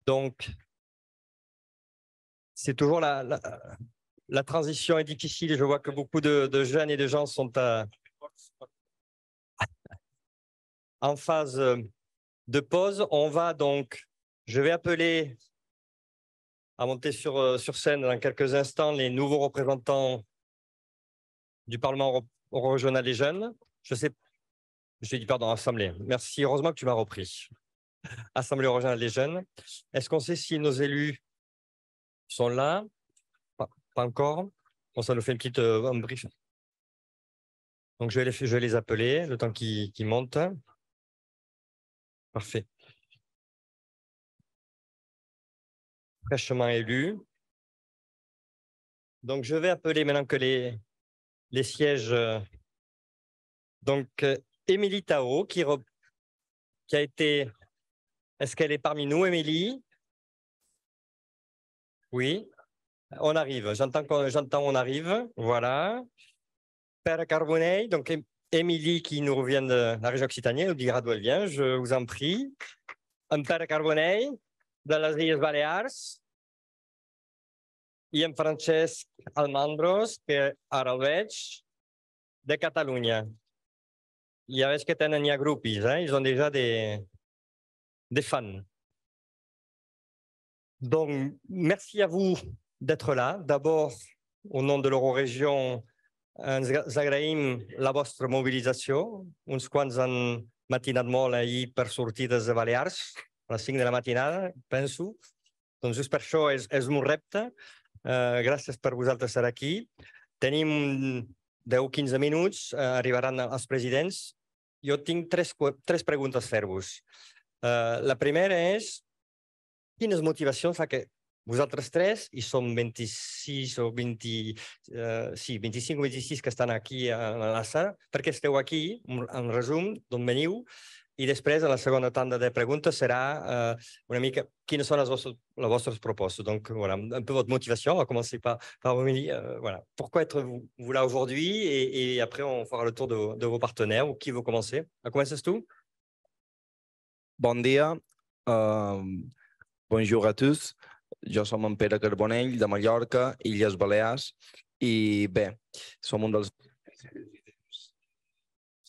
Donc, c'est toujours la transition est difficile. Je vois que beaucoup de jeunes et de gens sont en phase de pause. On va donc, je vais appeler à monter sur scène dans quelques instants les nouveaux représentants du Parlement régional des jeunes. J'ai dit pardon, Assemblée. Merci, heureusement que tu m'as repris. Assemblée régionale des jeunes. Est-ce qu'on sait si nos élus sont là? Pas encore. Bon, ça nous fait une petite un brief. Donc, je vais les appeler le temps qu'ils montent. Parfait. Fraîchement élus. Donc, je vais appeler maintenant que les sièges. Donc, Émilie Tao, qui a été... Est-ce qu'elle est parmi nous, Émilie? Oui. On arrive. J'entends on arrive. Voilà. Père Carbonell, donc Émilie qui nous revient de la région Occitanie, elle nous dira d'où elle vient, je vous en prie. En Pere Carbonell, de les Illes Balears, i en Francesc Almandros, que ara el veig, de Catalunya. Ja veig que tenen ja grupis, ils ont déjà des fans. Donc, merci à vous d'être là. D'abord, au nom de l'Eurorégion, ens agraïm la vostra mobilització. Uns quants han matinat molt ahir per sortir des de Balears, a les 5 de la matinada, penso. Doncs just per això és un repte. Gràcies per vosaltres estar aquí. Tenim 10-15 minuts, arribaran els presidents. Jo tinc tres preguntes a fer-vos. La primera és, quines motivacions fa que vosaltres tres, i som 26 o 20, sí, 25 o 26 que estan aquí a la sala, perquè esteu aquí, en resum, d'on veniu, i després, a la segona tanda de preguntes, serà una mica quines són les vostres propostes. Donc, voilà, un peu votre motivation. On va commencer par Émilie. Voilà. Pourquoi êtes-vous là aujourd'hui et après, on fera le tour de vos partenaires. Ou qui veut commencer? Comences tu? Bon dia. Bonjour à tous. Jo som en Pere Carbonell, de Mallorca, Illes Balears, i bé, som un dels...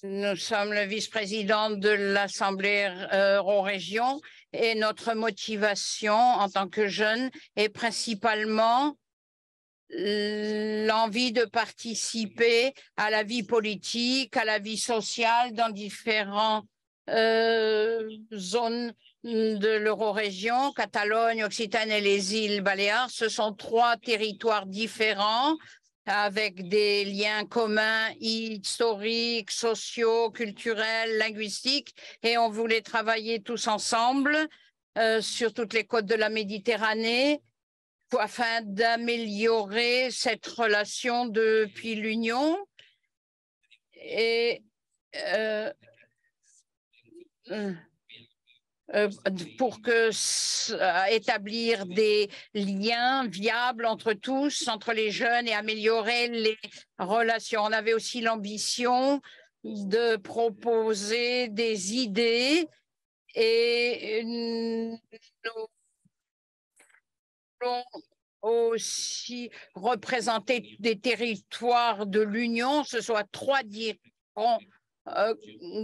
Nous sommes le vice-président de l'Assemblée Eurorégion et notre motivation en tant que jeunes est principalement l'envie de participer à la vie politique, à la vie sociale dans différentes zones de l'Eurorégion, Catalogne, Occitanie et les îles Baléares. Ce sont 3 territoires différents avec des liens communs historiques, sociaux, culturels, linguistiques, et on voulait travailler tous ensemble sur toutes les côtes de la Méditerranée afin d'améliorer cette relation depuis l'Union et pour établir des liens viables entre tous, entre les jeunes et améliorer les relations. On avait aussi l'ambition de proposer des idées et nous voulons aussi représenter des territoires de l'Union, ce soit 3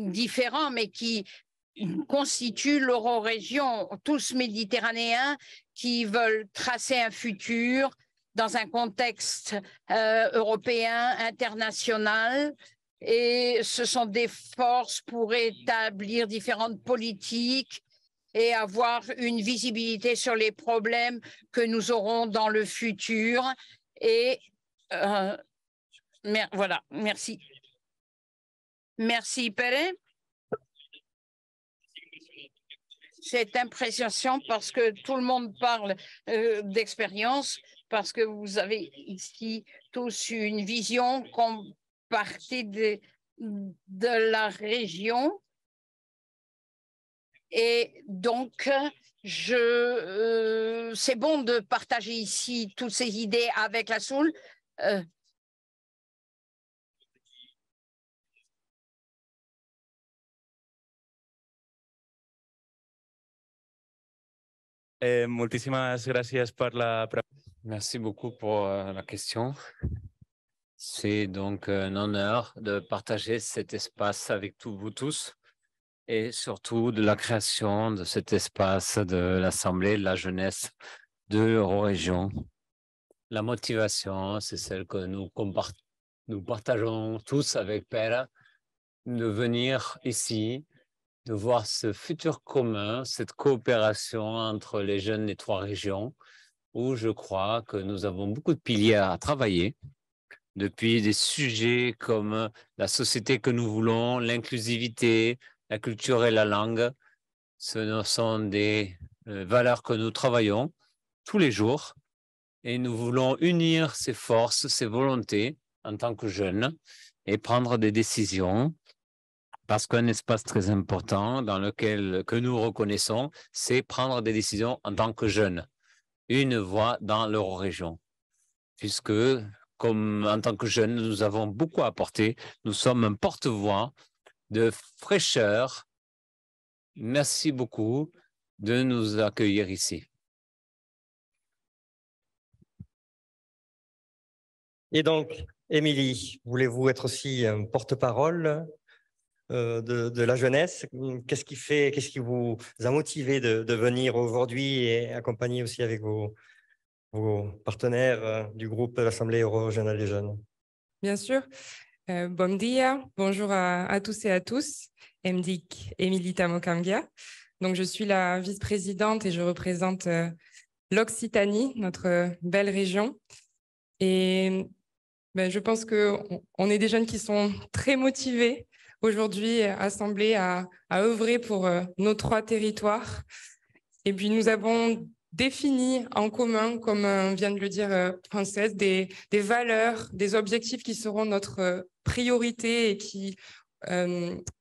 différents, mais qui constituent l'Eurorégion, tous méditerranéens qui veulent tracer un futur dans un contexte européen, international. Et ce sont des forces pour établir différentes politiques et avoir une visibilité sur les problèmes que nous aurons dans le futur. Et voilà, merci. Merci, Pere. C'est impressionnant parce que tout le monde parle d'expérience, parce que vous avez ici tous une vision compartie de la région. Et donc, c'est bon de partager ici toutes ces idées avec la Soul. Moltíssimes gràcies per la Merci beaucoup pour la question. C'est donc un honneur de partager cet espace avec vous tous et surtout de la création de cet espace de l'Assemblée de la jeunesse de l'Eurorégion. La motivation, c'est celle que nous partageons tous avec Pera, de venir ici, de voir ce futur commun, cette coopération entre les jeunes des 3 régions, où je crois que nous avons beaucoup de piliers à travailler, depuis des sujets comme la société que nous voulons, l'inclusivité, la culture et la langue. Ce sont des valeurs que nous travaillons tous les jours et nous voulons unir ces forces, ces volontés en tant que jeunes et prendre des décisions. Parce qu'un espace très important que nous reconnaissons, c'est prendre des décisions en tant que jeunes. Une voix dans l'Eurorégion. Puisque, comme en tant que jeunes, nous avons beaucoup apporté. Nous sommes un porte-voix de fraîcheur. Merci beaucoup de nous accueillir ici. Et donc, Émilie, voulez-vous être aussi un porte-parole de la jeunesse? Qu'est-ce qui vous a motivé de venir aujourd'hui et accompagner aussi avec vos partenaires du groupe de l'Assemblée euro-régionale des jeunes? Bien sûr. Bon dia, bonjour à tous et à tous. M'dik Émilie Tamokangia. Donc, je suis la vice-présidente et je représente l'Occitanie, notre belle région. Et je pense qu'on est des jeunes qui sont très motivés aujourd'hui, assemblés à œuvrer pour nos 3 territoires. Et puis, nous avons défini en commun, comme vient de le dire Princesse, des valeurs, des objectifs qui seront notre priorité et qui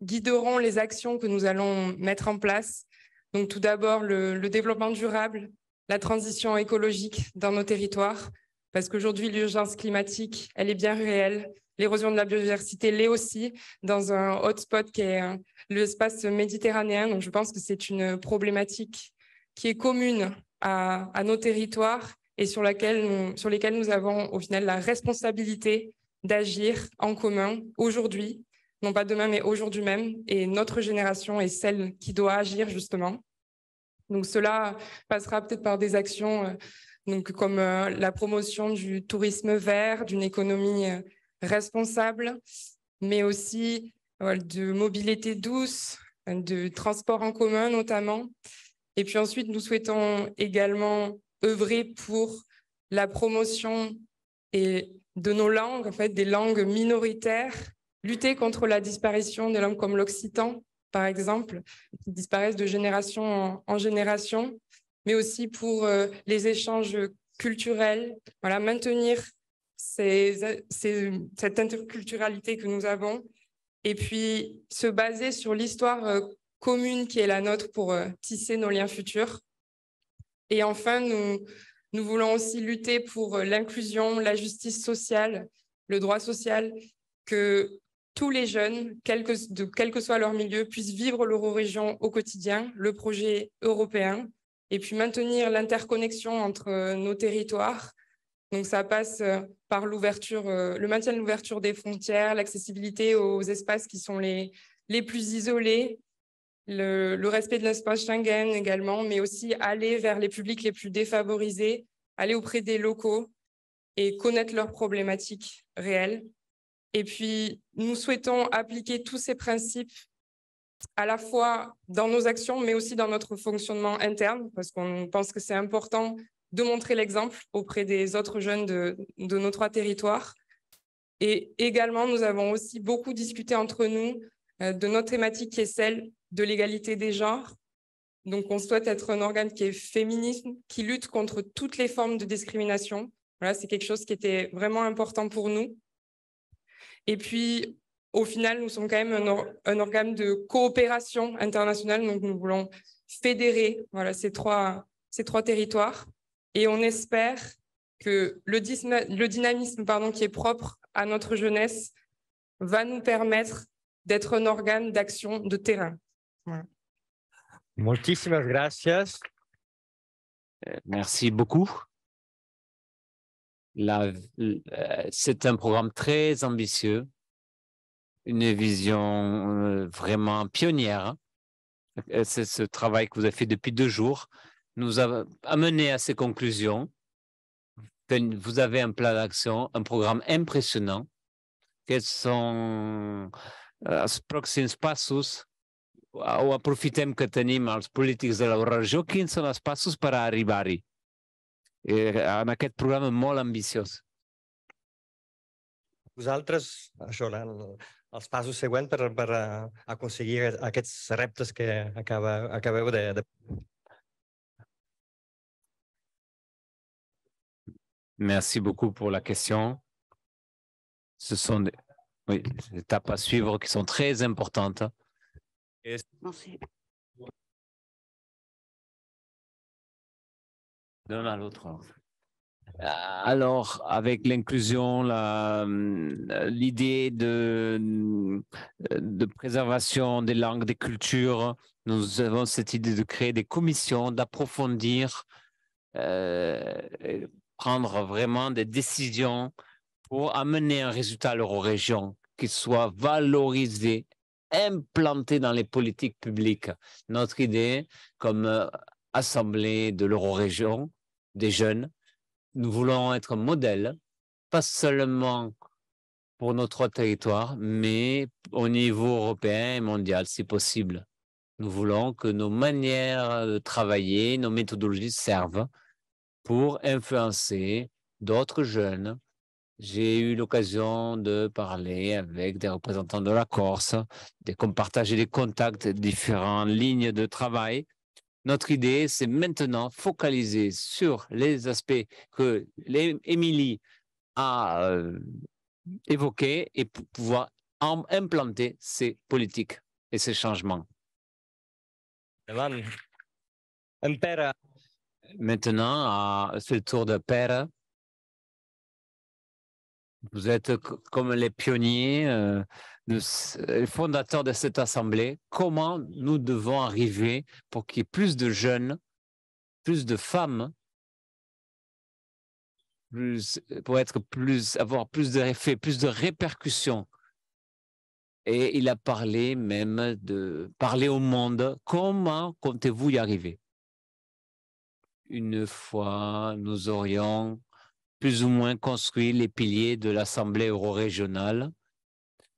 guideront les actions que nous allons mettre en place. Donc, tout d'abord, le développement durable, la transition écologique dans nos territoires, parce qu'aujourd'hui, l'urgence climatique, elle est bien réelle. L'érosion de la biodiversité l'est aussi dans un hotspot qui est l'espace méditerranéen. Donc, je pense que c'est une problématique qui est commune à nos territoires et sur lesquels nous avons au final la responsabilité d'agir en commun aujourd'hui, non pas demain, mais aujourd'hui même. Et notre génération est celle qui doit agir justement. Donc, cela passera peut-être par des actions comme la promotion du tourisme vert, d'une économie responsable, mais aussi de mobilité douce, de transport en commun notamment. Et puis ensuite, nous souhaitons également œuvrer pour la promotion de nos langues, en fait, des langues minoritaires, lutter contre la disparition des langues comme l'occitan, par exemple, qui disparaissent de génération en génération, mais aussi pour les échanges culturels, maintenir cette interculturalité que nous avons, et puis se baser sur l'histoire commune qui est la nôtre pour tisser nos liens futurs. Et enfin, nous voulons aussi lutter pour l'inclusion, la justice sociale, le droit social, que tous les jeunes, quel que soit leur milieu, puissent vivre l'Eurorégion au quotidien, le projet européen, et puis maintenir l'interconnexion entre nos territoires. Donc, ça passe par le maintien de l'ouverture des frontières, l'accessibilité aux espaces qui sont les plus isolés, le respect de l'espace Schengen également, mais aussi aller vers les publics les plus défavorisés, aller auprès des locaux et connaître leurs problématiques réelles. Et puis, nous souhaitons appliquer tous ces principes à la fois dans nos actions, mais aussi dans notre fonctionnement interne, parce qu'on pense que c'est important de montrer l'exemple auprès des autres jeunes de nos 3 territoires. Et également, nous avons aussi beaucoup discuté entre nous de notre thématique qui est celle de l'égalité des genres. Donc, on souhaite être un organe qui est féministe, qui lutte contre toutes les formes de discrimination. Voilà, c'est quelque chose qui était vraiment important pour nous. Et puis, au final, nous sommes quand même un organe de coopération internationale. Donc, nous voulons fédérer ces trois territoires. Et on espère que le dynamisme qui est propre à notre jeunesse va nous permettre d'être un organe d'action de terrain. Voilà. Moltíssimes gràcies. Merci beaucoup. C'est un programme très ambitieux, une vision vraiment pionnière. C'est ce travail que vous avez fait depuis 2 jours nous a amené à ces conclusions. Vous avez un plan d'action, un programme impressionnant. Quels sont os próximos passos ou aprofitem que tenim els polítics de la regió? Quins són els passos per a arribar-hi en aquest programa molt ambiciós? Vosaltres, això, els passos següents per aconseguir aquests reptes que acabeu de... Merci beaucoup pour la question. Ce sont des étapes à suivre qui sont très importantes. Merci. Donne à l'autre. Alors, avec l'inclusion, l'idée de préservation des langues, des cultures, nous avons cette idée de créer des commissions, d'approfondir, prendre vraiment des décisions pour amener un résultat à l'Eurorégion qui soit valorisé, implanté dans les politiques publiques. Notre idée, comme Assemblée de l'Eurorégion, des jeunes, nous voulons être un modèle, pas seulement pour nos 3 territoires, mais au niveau européen et mondial, si possible. Nous voulons que nos manières de travailler, nos méthodologies servent pour influencer d'autres jeunes. J'ai eu l'occasion de parler avec des représentants de la Corse, de partager des contacts, différentes lignes de travail. Notre idée, c'est maintenant focaliser sur les aspects que Émilie a évoqués et pour pouvoir implanter ces politiques et ces changements. Maintenant, c'est le tour de Pere. Vous êtes comme les pionniers, les fondateurs de cette assemblée. Comment nous devons arriver pour qu'il y ait plus de jeunes, plus de femmes, pour avoir plus d'effets, plus de répercussions? Et il a parlé même de parler au monde. Comment comptez-vous y arriver? Une fois, nous aurions plus ou moins construit les piliers de l'Assemblée euro-régionale.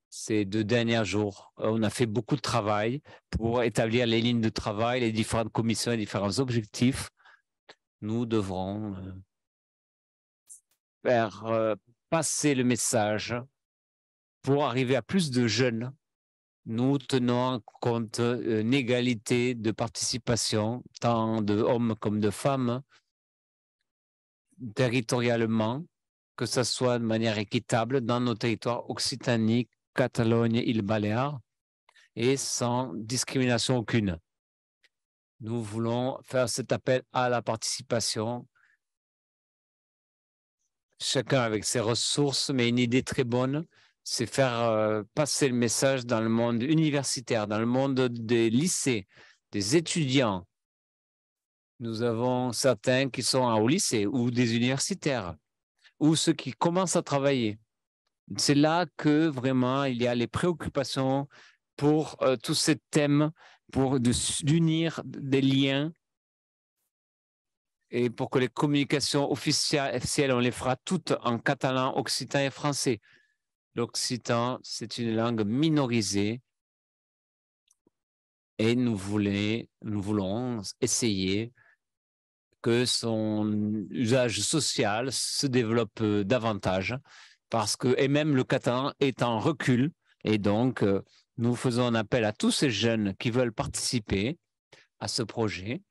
Ces 2 derniers jours, on a fait beaucoup de travail pour établir les lignes de travail, les différentes commissions, les différents objectifs. Nous devrons faire passer le message pour arriver à plus de jeunes. Nous tenons compte une égalité de participation, tant d'hommes comme de femmes, territorialement, que ce soit de manière équitable dans nos territoires Occitanie, Catalogne, îles Baléares, et sans discrimination aucune. Nous voulons faire cet appel à la participation, chacun avec ses ressources, mais une idée très bonne, c'est faire passer le message dans le monde universitaire, dans le monde des lycées, des étudiants. Nous avons certains qui sont au lycée ou des universitaires, ou ceux qui commencent à travailler. C'est là que vraiment il y a les préoccupations pour tous ces thèmes, pour d'unir des liens et pour que les communications officielles, on les fera toutes en catalan, occitan et français. L'occitan, c'est une langue minorisée et nous voulons essayer que son usage social se développe davantage et même le catalan est en recul et donc nous faisons un appel à tous ces jeunes qui veulent participer à ce projet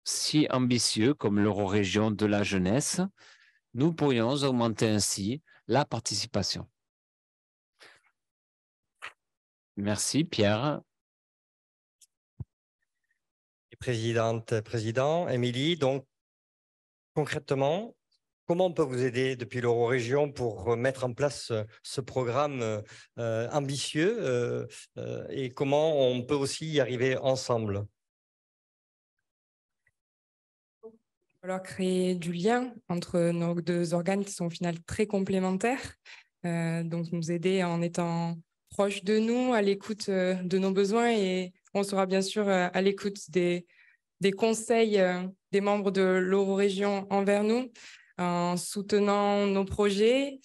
si ambitieux comme l'Eurorégion de la jeunesse. Nous pourrions augmenter ainsi la participation. Merci Pierre. Président, Émilie, donc concrètement, comment on peut vous aider depuis l'Eurorégion pour mettre en place ce programme ambitieux et comment on peut aussi y arriver ensemble? falloir créer du lien entre nos deux organes qui sont au final très complémentaires. Donc, nous aider en étant proches de nous, à l'écoute de nos besoins, et on sera bien sûr à l'écoute des conseils des membres de l'Eurorégion envers nous, en soutenant nos projets.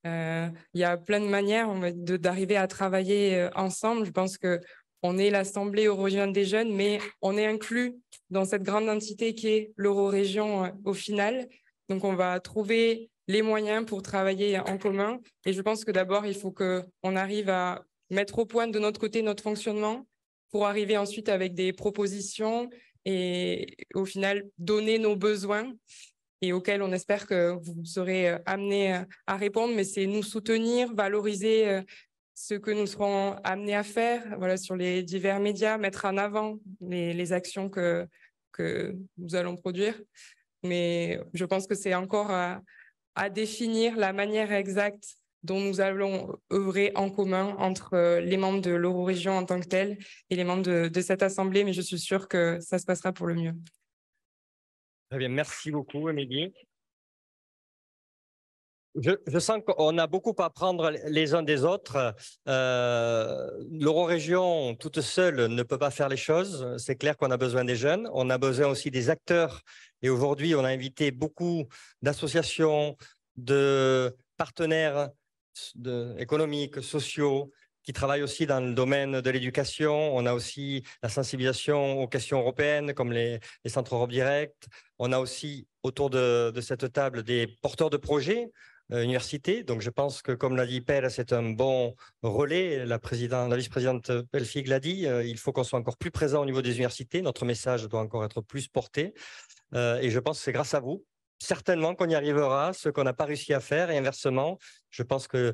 Il y a plein de manières d'arriver à travailler ensemble. Je pense qu'on est l'Assemblée eurorégionale des jeunes, mais on est inclus dans cette grande entité qui est l'Eurorégion au final. Donc, on va trouver les moyens pour travailler en commun. Et je pense que d'abord, il faut qu'on arrive à mettre au point de notre côté notre fonctionnement pour arriver ensuite avec des propositions et au final donner nos besoins et auxquels on espère que vous serez amenés à répondre. Mais c'est nous soutenir, valoriser ce que nous serons amenés à faire, voilà, sur les divers médias, mettre en avant les actions que nous allons produire. Mais je pense que c'est encore à définir la manière exacte dont nous allons œuvrer en commun entre les membres de l'Eurorégion en tant que tels et les membres de cette assemblée, mais je suis sûre que ça se passera pour le mieux. Très bien, merci beaucoup, Émilie. Je sens qu'on a beaucoup à apprendre les uns des autres. L'Eurorégion toute seule ne peut pas faire les choses. C'est clair qu'on a besoin des jeunes. On a besoin aussi des acteurs. Et aujourd'hui, on a invité beaucoup d'associations, de partenaires économiques, sociaux, qui travaillent aussi dans le domaine de l'éducation. On a aussi la sensibilisation aux questions européennes, comme les centres Europe Direct. On a aussi autour de cette table des porteurs de projets universités. Donc, je pense que, comme l'a dit Père, c'est un bon relais. La vice-présidente Elfig l'a dit, il faut qu'on soit encore plus présent au niveau des universités. Notre message doit encore être plus porté. Et je pense que c'est grâce à vous, certainement, qu'on y arrivera, ce qu'on n'a pas réussi à faire. Et inversement, je pense que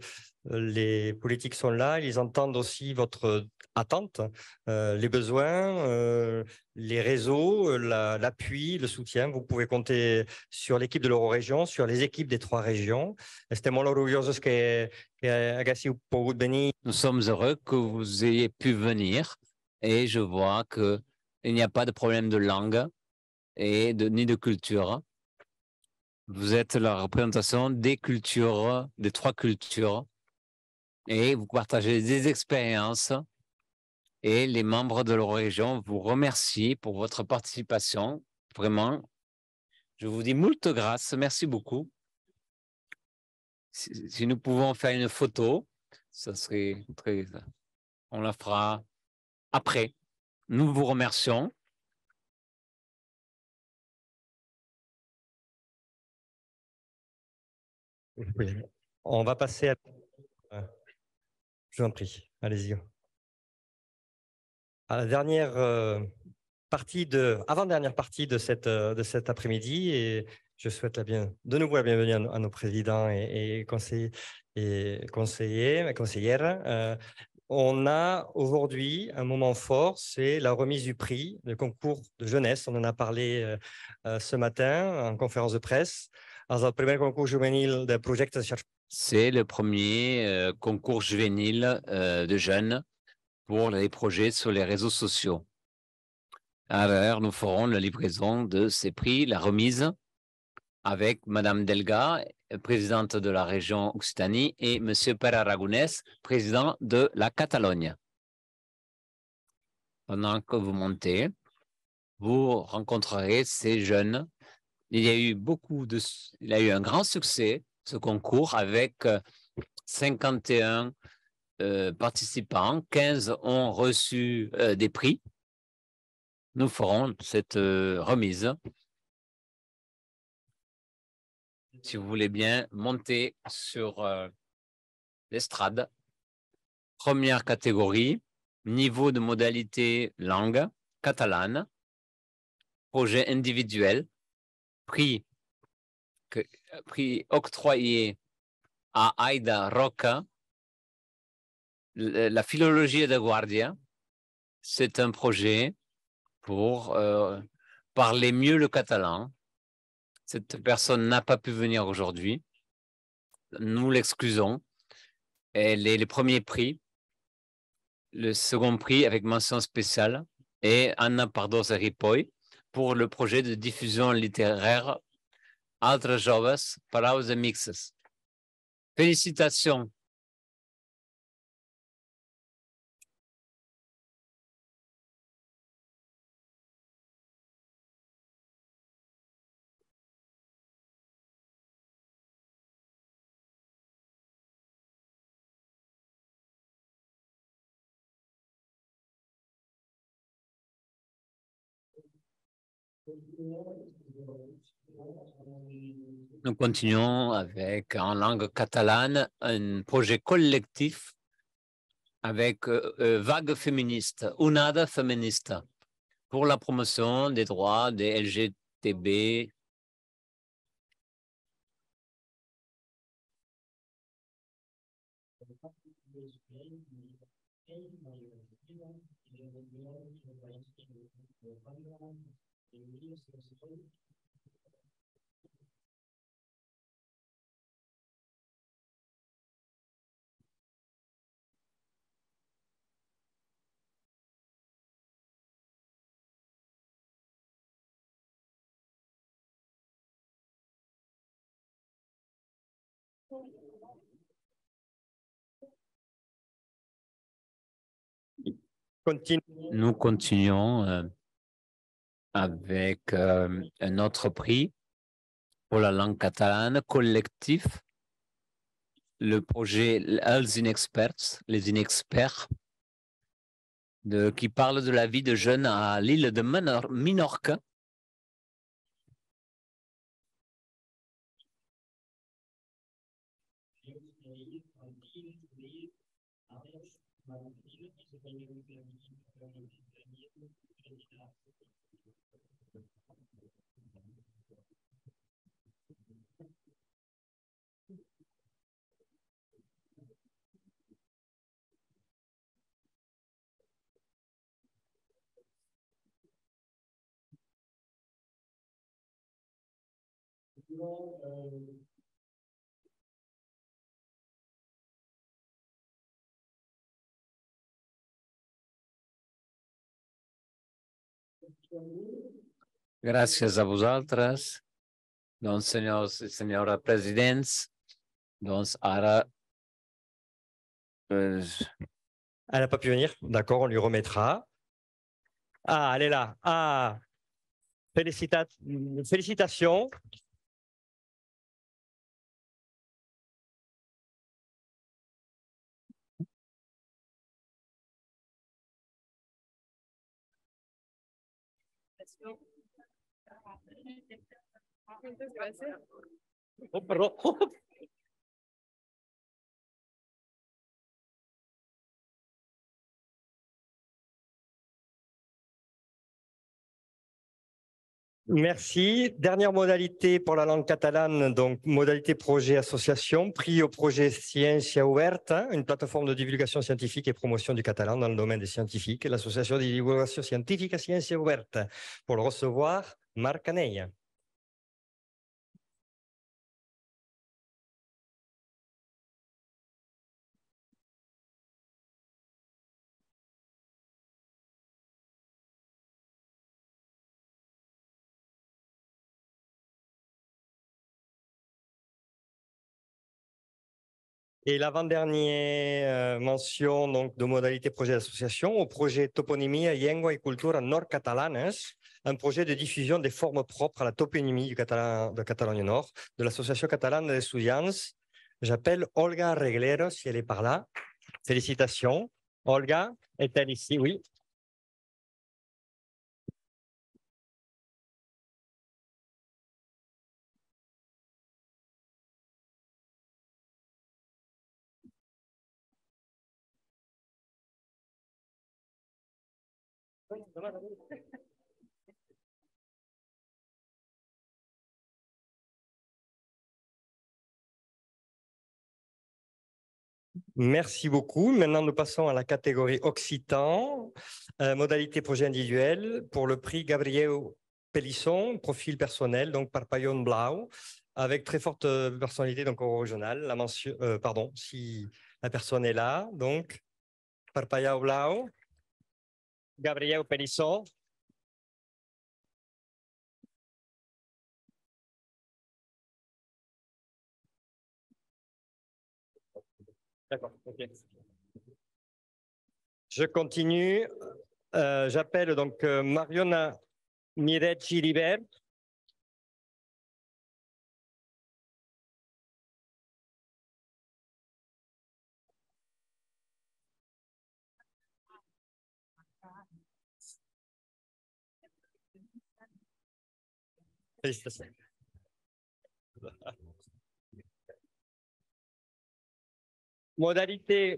les politiques sont là, ils entendent aussi votre attente, les besoins, les réseaux, l'appui, le soutien. Vous pouvez compter sur l'équipe de l'Eurorégion, sur les équipes des 3 régions. Nous sommes heureux que vous ayez pu venir et je vois qu'il n'y a pas de problème de langue et ni de culture. Vous êtes la représentation des cultures, des 3 cultures, et vous partagez des expériences. Et les membres de l'Eurorégion vous remercient pour votre participation. Vraiment, je vous dis moult grâce, merci beaucoup. Si nous pouvons faire une photo, ça serait très... On la fera après. Nous vous remercions. Oui. On va passer à... Je vous en prie, allez-y. À la dernière avant-dernière partie de cet après-midi, et je souhaite de nouveau la bienvenue à nos présidents et conseillères. On a aujourd'hui un moment fort, c'est la remise du prix, le concours de jeunesse. On en a parlé ce matin en conférence de presse. C'est le premier concours juvénile de jeunes pour les projets sur les réseaux sociaux. Alors, nous ferons la livraison de ces prix, la remise, avec Madame Delga, présidente de la région Occitanie, et Monsieur Pere Aragonès, président de la Catalogne. Pendant que vous montez, vous rencontrerez ces jeunes. Il a eu un grand succès, ce concours, avec 51 participants, 15 ont reçu des prix. Nous ferons cette remise. Si vous voulez bien monter sur l'estrade. Première catégorie, niveau de modalité langue, catalane, projet individuel, prix octroyé à Aida Roca, la philologie de Guardia. C'est un projet pour parler mieux le catalan. Cette personne n'a pas pu venir aujourd'hui. Nous l'excusons. Elle est le premier prix. Le second prix avec mention spéciale est Anna Pardosa Ripoll pour le projet de diffusion littéraire Altres Joves, Paraus Mixes. Félicitations. Nous continuons avec, en langue catalane, un projet collectif avec Vague féministe, Onada Feminista, pour la promotion des droits des LGTB. Nous continuons avec un autre prix pour la langue catalane collectif, le projet Els Inexperts, les inexperts, qui parle de la vie de jeunes à l'île de Minorque. Gràcies a vosaltres, doncs, senyors i senyores presidents. Donc, ara... Elle n'a pas pu venir. D'accord, on lui remettra. Ah, elle est là. Ah, félicitations. Oh, pardon. Merci. Dernière modalité pour la langue catalane, donc modalité projet association, prix au projet Ciència Oberta, une plateforme de divulgation scientifique et promotion du catalan dans le domaine des scientifiques, l'association de divulgation scientifique Ciència Oberta. Pour le recevoir, Marc Canella. Et l'avant-dernière mention donc, de modalité projet d'association au projet Toponymia, Llengua i Cultura Nord-Catalanes, un projet de diffusion des formes propres à la toponymie de Catalogne Nord, de l'Association catalane d'étudiants. J'appelle Olga Reglero, si elle est par là. Félicitations. Olga, est-elle ici? Oui. Merci beaucoup. Maintenant, nous passons à la catégorie Occitan, modalité projet individuel pour le prix Gabriel Pélisson, profil personnel, donc par Payon Blau, avec très forte personnalité donc au régional. La mention, pardon, si la personne est là, donc par Payon Blau, Gabriel Pélisson. D'accord, ok. Je continue. J'appelle donc Mariona Mireggi River. Félicitations. Modalité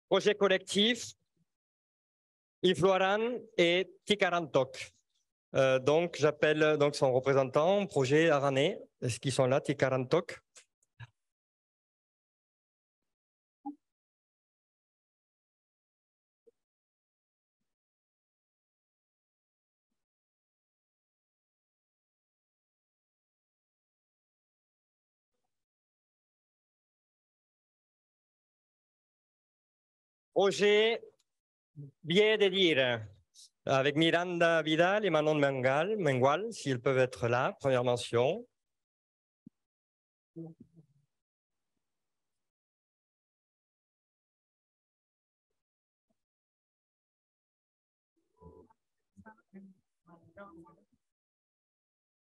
projet collectif, Ifloaran et Tikarantok. Donc, j'appelle donc son représentant, projet aranais. Est-ce qu'ils sont là, Tikarantok? Projet Biais de dire avec Miranda Vidal et Manon Mengual, s'ils peuvent être là, première mention.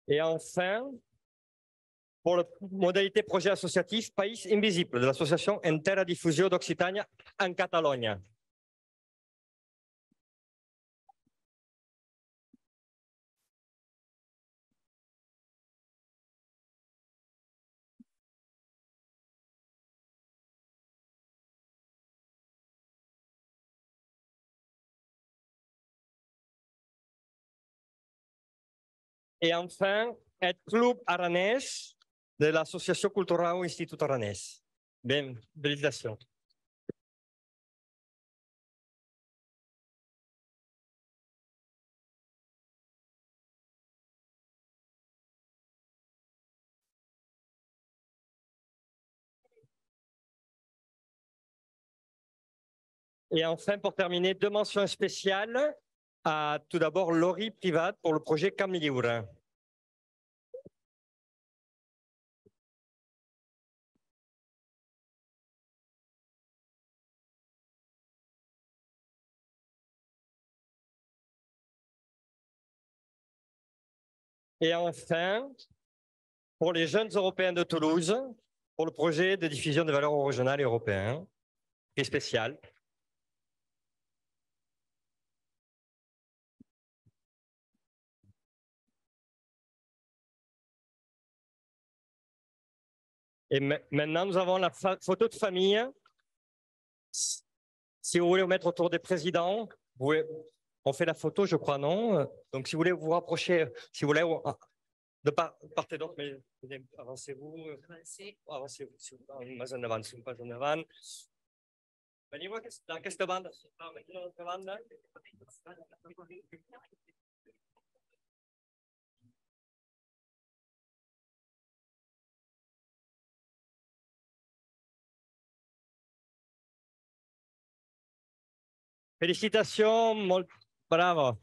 Et enfin, pour la modalité projet associatif País Invisible de l'association Entera Diffusio d'Occitania en Catalogne. Et enfin, el Club Aranès de l'Association Cultural Institut Aranès. Bien, félicitations. Et enfin, pour terminer, deux mentions spéciales à tout d'abord Laurie Privat pour le projet Camliure. Et enfin, pour les jeunes européens de Toulouse, pour le projet de diffusion des valeurs régionales et européennes, et spécial. Et maintenant, nous avons la photo de famille. Si vous voulez vous mettre autour des présidents, on fait la photo, je crois, non? Donc, si vous voulez vous rapprocher, si vous voulez, de part et d'autre, mais avancez-vous. Avancez-vous. Pas en avant, pas en avant. Veniu d'aquesta banda. L'altra banda. Félicitations, bravo.